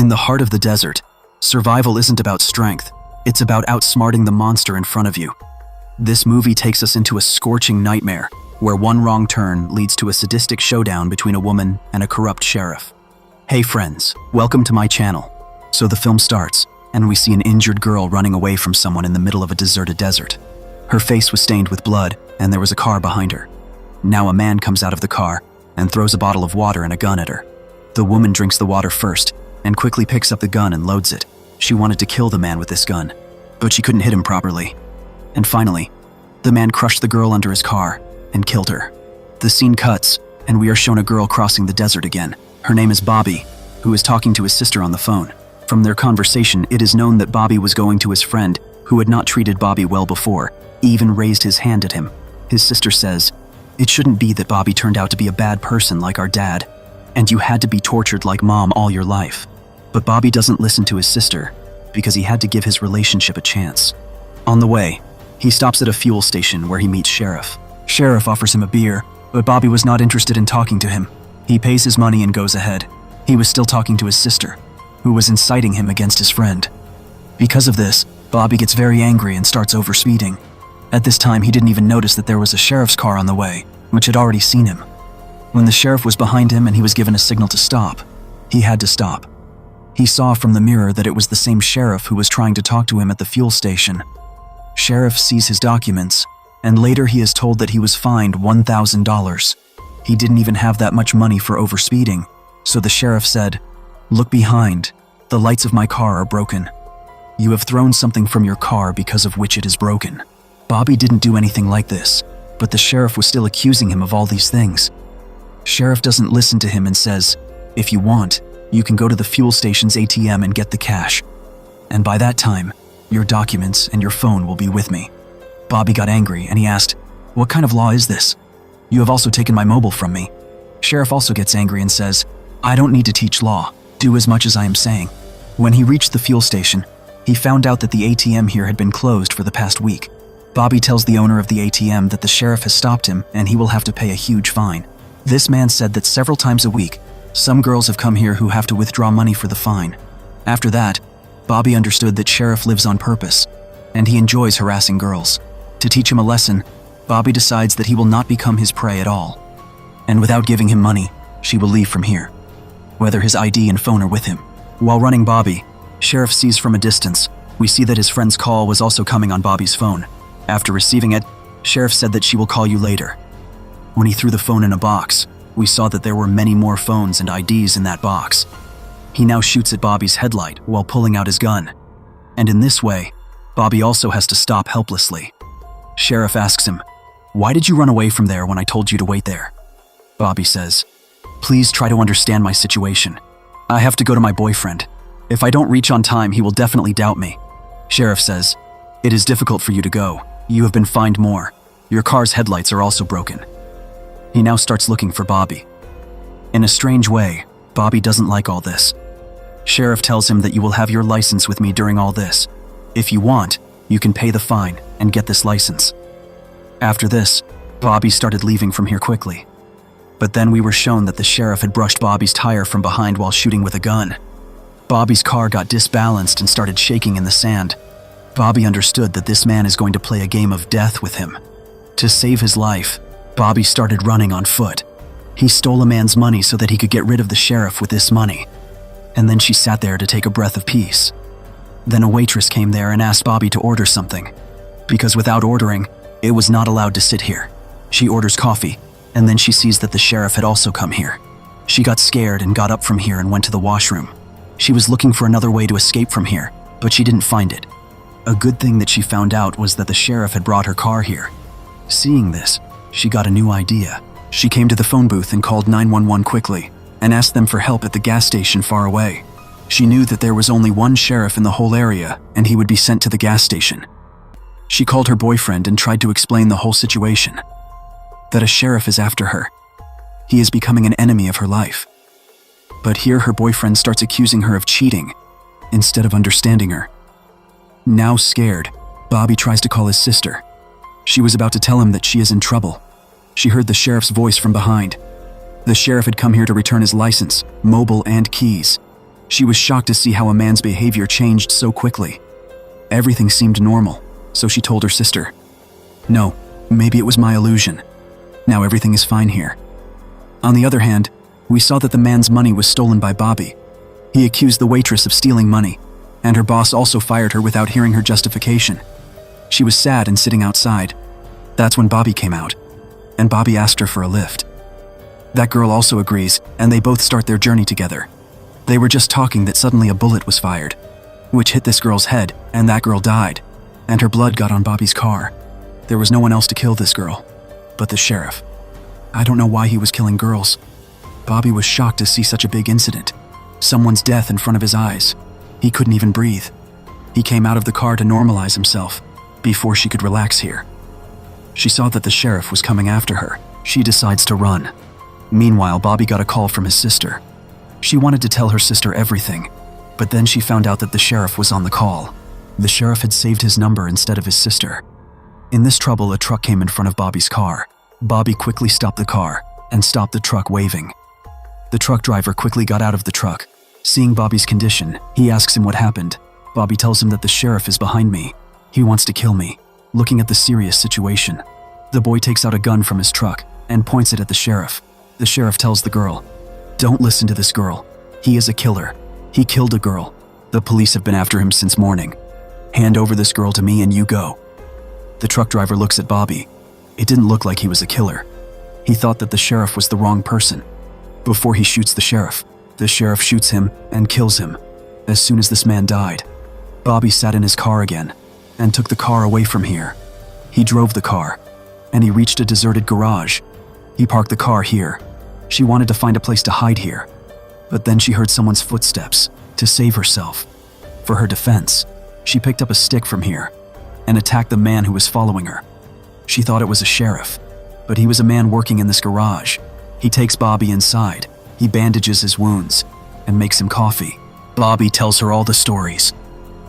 In the heart of the desert, survival isn't about strength, it's about outsmarting the monster in front of you. This movie takes us into a scorching nightmare, where one wrong turn leads to a sadistic showdown between a woman and a corrupt sheriff. Hey friends, welcome to my channel. So the film starts, and we see an injured girl running away from someone in the middle of a deserted desert. Her face was stained with blood, and there was a car behind her. Now a man comes out of the car and throws a bottle of water and a gun at her. The woman drinks the water first, and quickly picks up the gun and loads it. She wanted to kill the man with this gun, but she couldn't hit him properly. And finally, the man crushed the girl under his car and killed her. The scene cuts, and we are shown a girl crossing the desert again. Her name is Bobbi, who is talking to his sister on the phone. From their conversation, it is known that Bobbi was going to his friend, who had not treated Bobbi well before, even raised his hand at him. His sister says, "It shouldn't be that Bobbi turned out to be a bad person like our dad, and you had to be tortured like mom all your life." But Bobbi doesn't listen to his sister, because he had to give his relationship a chance. On the way, he stops at a fuel station where he meets Sheriff. Sheriff offers him a beer, but Bobbi was not interested in talking to him. He pays his money and goes ahead. He was still talking to his sister, who was inciting him against his friend. Because of this, Bobbi gets very angry and starts overspeeding. At this time, he didn't even notice that there was a sheriff's car on the way, which had already seen him. When the sheriff was behind him and he was given a signal to stop, he had to stop. He saw from the mirror that it was the same sheriff who was trying to talk to him at the fuel station. Sheriff sees his documents, and later he is told that he was fined $1,000. He didn't even have that much money for overspeeding, so the sheriff said, "Look behind, the lights of my car are broken. You have thrown something from your car because of which it is broken." Bobbi didn't do anything like this, but the sheriff was still accusing him of all these things. Sheriff doesn't listen to him and says, "If you want, you can go to the fuel station's ATM and get the cash. And by that time, your documents and your phone will be with me." Bobbi got angry and he asked, "What kind of law is this? You have also taken my mobile from me." Sheriff also gets angry and says, "I don't need to teach law. Do as much as I am saying." When he reached the fuel station, he found out that the ATM here had been closed for the past week. Bobbi tells the owner of the ATM that the sheriff has stopped him and he will have to pay a huge fine. This man said that several times a week, some girls have come here who have to withdraw money for the fine. After that, Bobbi understood that Sheriff lives on purpose, and he enjoys harassing girls. To teach him a lesson, Bobbi decides that he will not become his prey at all. And without giving him money, she will leave from here, whether his ID and phone are with him. While running Bobbi, Sheriff sees from a distance. We see that his friend's call was also coming on Bobbi's phone. After receiving it, Sheriff said that she will call you later. When he threw the phone in a box, we saw that there were many more phones and IDs in that box. He now shoots at Bobbi's headlight while pulling out his gun. And in this way, Bobbi also has to stop helplessly. Sheriff asks him, "Why did you run away from there when I told you to wait there?" Bobbi says, "Please try to understand my situation. I have to go to my boyfriend. If I don't reach on time, he will definitely doubt me." Sheriff says, "It is difficult for you to go. You have been fined more. Your car's headlights are also broken." He now starts looking for Bobbi. In a strange way, Bobbi doesn't like all this. Sheriff tells him that you will have your license with me during all this. If you want, you can pay the fine and get this license. After this, Bobbi started leaving from here quickly. But then we were shown that the sheriff had brushed Bobbi's tire from behind while shooting with a gun. Bobbi's car got disbalanced and started shaking in the sand. Bobbi understood that this man is going to play a game of death with him. To save his life, Bobbi started running on foot. He stole a man's money so that he could get rid of the sheriff with this money. And then she sat there to take a breath of peace. Then a waitress came there and asked Bobbi to order something, because without ordering, it was not allowed to sit here. She orders coffee, and then she sees that the sheriff had also come here. She got scared and got up from here and went to the washroom. She was looking for another way to escape from here, but she didn't find it. A good thing that she found out was that the sheriff had brought her car here. Seeing this, she got a new idea. She came to the phone booth and called 911 quickly and asked them for help at the gas station far away. She knew that there was only one sheriff in the whole area and he would be sent to the gas station. She called her boyfriend and tried to explain the whole situation. That a sheriff is after her. He is becoming an enemy of her life. But here her boyfriend starts accusing her of cheating instead of understanding her. Now scared, Bobbi tries to call his sister. She was about to tell him that she is in trouble. She heard the sheriff's voice from behind. The sheriff had come here to return his license, mobile, and keys. She was shocked to see how a man's behavior changed so quickly. Everything seemed normal, so she told her sister, "No, maybe it was my illusion. Now everything is fine here." On the other hand, we saw that the man's money was stolen by Bobbi. He accused the waitress of stealing money, and her boss also fired her without hearing her justification. She was sad and sitting outside. That's when Bobbi came out, and Bobbi asked her for a lift. That girl also agrees, and they both start their journey together. They were just talking that suddenly a bullet was fired, which hit this girl's head, and that girl died, and her blood got on Bobbi's car. There was no one else to kill this girl, but the sheriff. I don't know why he was killing girls. Bobbi was shocked to see such a big incident. Someone's death in front of his eyes. He couldn't even breathe. He came out of the car to normalize himself before she could relax here. She saw that the sheriff was coming after her. She decides to run. Meanwhile, Bobbi got a call from his sister. She wanted to tell her sister everything, but then she found out that the sheriff was on the call. The sheriff had saved his number instead of his sister. In this trouble, a truck came in front of Bobbi's car. Bobbi quickly stopped the car and stopped the truck, waving. The truck driver quickly got out of the truck. Seeing Bobbi's condition, he asks him what happened. Bobbi tells him that the sheriff is behind me. He wants to kill me. Looking at the serious situation, the boy takes out a gun from his truck and points it at the sheriff. The sheriff tells the girl, "Don't listen to this girl. He is a killer. He killed a girl. The police have been after him since morning. Hand over this girl to me and you go." The truck driver looks at Bobbi. It didn't look like he was a killer. He thought that the sheriff was the wrong person. Before he shoots the sheriff shoots him and kills him. As soon as this man died, Bobbi sat in his car again and took the car away from here. He drove the car, and he reached a deserted garage. He parked the car here. She wanted to find a place to hide here, but then she heard someone's footsteps. To save herself, for her defense, she picked up a stick from here and attacked the man who was following her. She thought it was a sheriff, but he was a man working in this garage. He takes Bobbi inside. He bandages his wounds and makes him coffee. Bobbi tells her all the stories,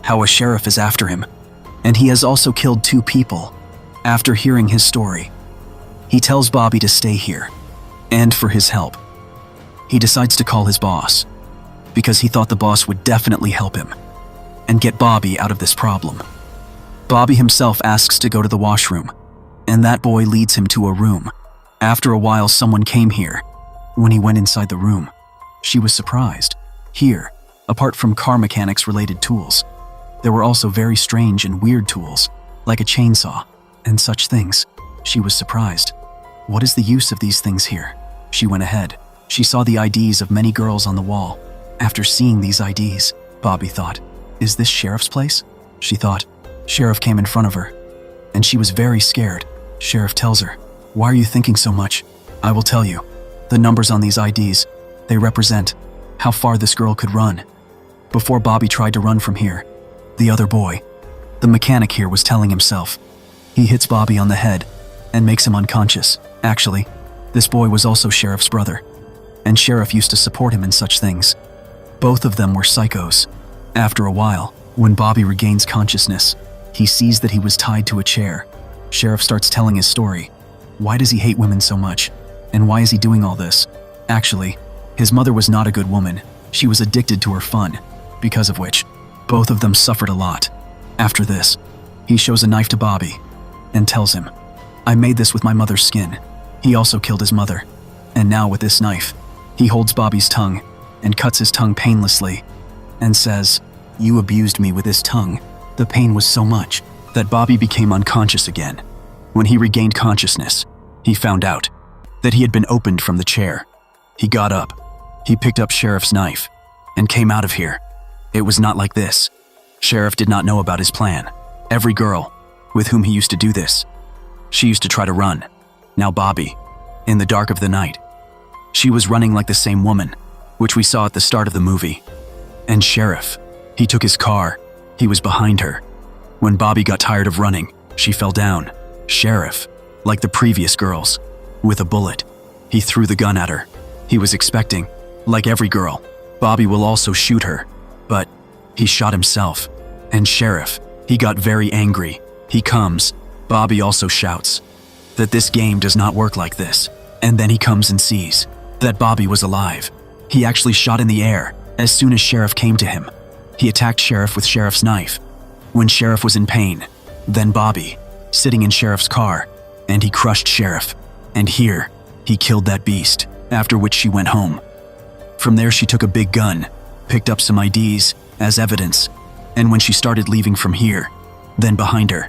how a sheriff is after him, and he has also killed 2 people. After hearing his story, he tells Bobbi to stay here, and for his help. He decides to call his boss, because he thought the boss would definitely help him and get Bobbi out of this problem. Bobbi himself asks to go to the washroom, and that boy leads him to a room. After a while, someone came here. When he went inside the room, she was surprised. Here, apart from car mechanics related tools, there were also very strange and weird tools, like a chainsaw and such things. She was surprised. What is the use of these things here? She went ahead. She saw the IDs of many girls on the wall. After seeing these IDs, Bobbi thought, "Is this sheriff's place?" She thought. Sheriff came in front of her, and she was very scared. Sheriff tells her, "Why are you thinking so much? I will tell you. The numbers on these IDs, they represent how far this girl could run." Before Bobbi tried to run from here, the other boy, the mechanic here, was telling himself. He hits Bobbi on the head and makes him unconscious. Actually, this boy was also Sheriff's brother, and Sheriff used to support him in such things. Both of them were psychos. After a while, when Bobbi regains consciousness, he sees that he was tied to a chair. Sheriff starts telling his story. Why does he hate women so much? And why is he doing all this? Actually, his mother was not a good woman. She was addicted to her fun, because of which both of them suffered a lot. After this, he shows a knife to Bobbi and tells him, "I made this with my mother's skin." He also killed his mother, and now with this knife, he holds Bobbi's tongue and cuts his tongue painlessly and says, "You abused me with this tongue." The pain was so much that Bobbi became unconscious again. When he regained consciousness, he found out that he had been opened from the chair. He got up, he picked up Sheriff's knife, and came out of here. It was not like this. Sheriff did not know about his plan. Every girl with whom he used to do this, she used to try to run. Now Bobbi, in the dark of the night, she was running like the same woman, which we saw at the start of the movie. And Sheriff, he took his car. He was behind her. When Bobbi got tired of running, she fell down. Sheriff, like the previous girls, with a bullet, he threw the gun at her. He was expecting, like every girl, Bobbi will also shoot her, but he shot himself. And Sheriff, he got very angry. He comes. Bobbi also shouts that this game does not work like this. And then he comes and sees that Bobbi was alive. He actually shot in the air As soon as Sheriff came to him, he attacked Sheriff with Sheriff's knife. When Sheriff was in pain, then Bobbi, sitting in Sheriff's car, and he crushed Sheriff. And here, he killed that beast, after which she went home. From there she took a big gun, picked up some IDs as evidence, and when she started leaving from here, then behind her,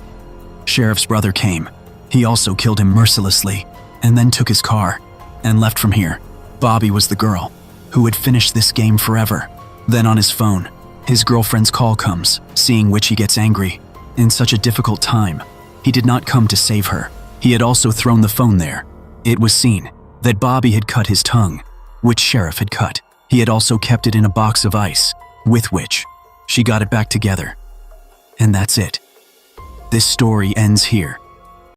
Sheriff's brother came. He also killed him mercilessly, and then took his car, and left from here. Bobbi was the girl who had finished this game forever. Then on his phone, his girlfriend's call comes, seeing which he gets angry. In such a difficult time, he did not come to save her. He had also thrown the phone there. It was seen that Bobbi had cut his tongue, which Sheriff had cut. He had also kept it in a box of ice, with which she got it back together. And that's it. This story ends here.